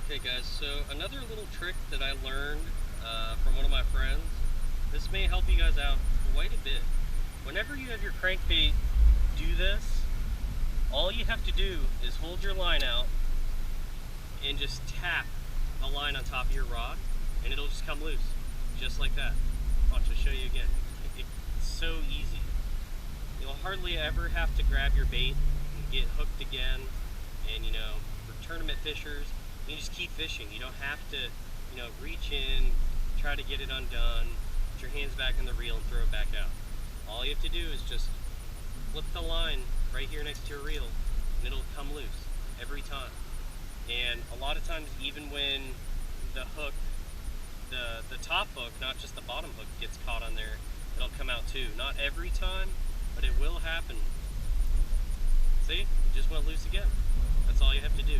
Okay guys, so another little trick that I learned from one of my friends. This may help you guys out quite a bit. Whenever you have your crankbait do this, all you have to do is hold your line out and just tap a line on top of your rod and it'll just come loose, just like that. Watch, I'll show you again. It's so easy. You'll hardly ever have to grab your bait and get hooked again. And for tournament fishers, you just keep fishing. You don't have to, reach in, try to get it undone, put your hands back in the reel and throw it back out. All you have to do is just flip the line right here next to your reel and it'll come loose every time. And a lot of times, even when the hook, the top hook, not just the bottom hook, gets caught on there, it'll come out too. Not every time, but it will happen. See, it just went loose again. That's all you have to do.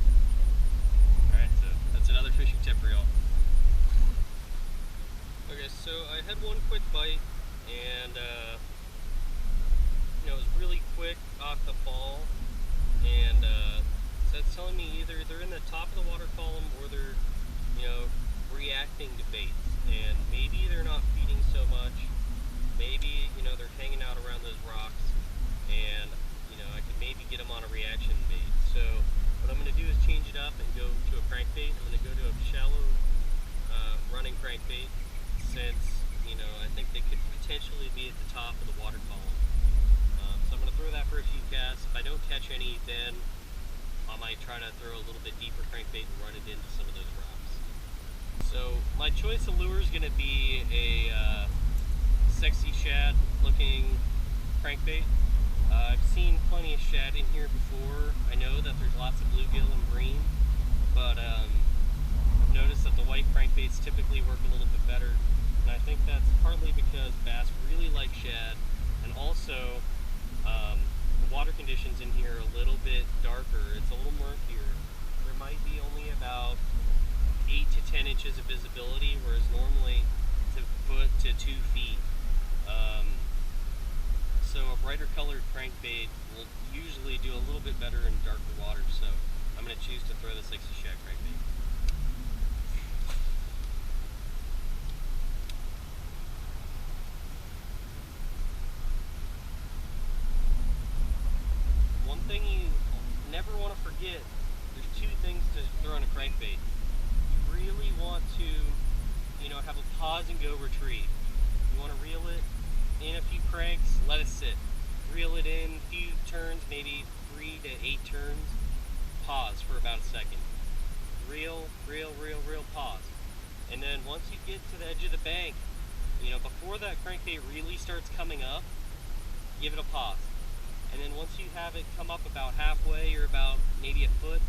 Alright, so that's another fishing tip for y'all. Okay, so I had one quick bite, and it was really quick off the fall, and so it's telling me either they're in the top of the water column or they're, reacting to baits, and maybe they're not feeding so much. Maybe, they're hanging out around those rocks, and I could maybe get them on a reaction bait. So what I'm going to do is change it up and go to a crankbait. I'm going to go to a shallow running crankbait, since I think they could potentially be at the top of the water column. So I'm going to throw that for a few casts. If I don't catch any, then I might try to throw a little bit deeper crankbait and run it into some of those rocks. So my choice of lure is going to be a sexy shad looking crankbait. I've seen plenty of shad in here before. I know that there's lots of bluegill and bream, but I've noticed that the white crankbaits typically work a little bit better, and I think that's partly because bass really like shad, and also the water conditions in here are a little bit darker. It's a little murkier. There might be only about 8 to 10 inches of visibility, whereas normally it's a foot to 2 feet. So a brighter colored crankbait will usually do a little bit better in darker water, so I'm going to choose to throw the 60 shad crankbait. One thing you never want to forget, there's 2 things to throw in a crankbait. You really want to, have a pause and go retrieve. You want to reel it in a few cranks, let it sit. Reel it in a few turns, maybe 3 to 8 turns. Pause for about a second. Reel, pause. And then once you get to the edge of the bank, before that crankbait really starts coming up, give it a pause. And then once you have it come up about halfway or about maybe a foot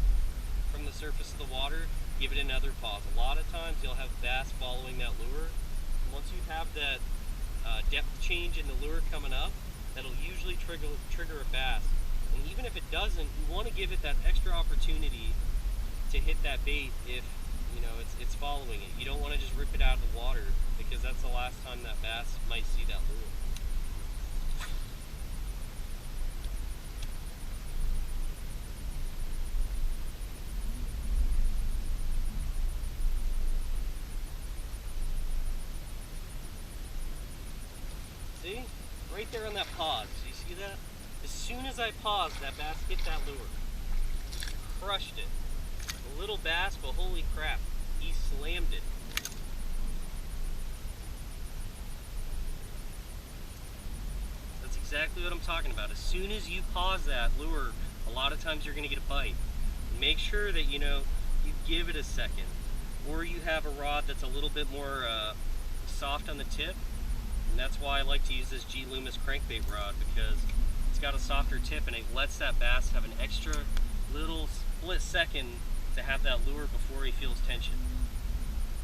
from the surface of the water, give it another pause. A lot of times you'll have bass following that lure. And once you have that depth change in the lure coming up, that'll usually trigger a bass. And even if it doesn't, you want to give it that extra opportunity to hit that bait if it's following it. You don't want to just rip it out of the water, because that's the last time that bass might see that lure. See? Right there on that pause. You see that? As soon as I paused, that bass hit that lure. Crushed it. A little bass, but holy crap, he slammed it. That's exactly what I'm talking about. As soon as you pause that lure, a lot of times you're going to get a bite. Make sure that you give it a second. Or you have a rod that's a little bit more soft on the tip. And that's why I like to use this Loomis crankbait rod, because it's got a softer tip and it lets that bass have an extra little split second to have that lure before he feels tension.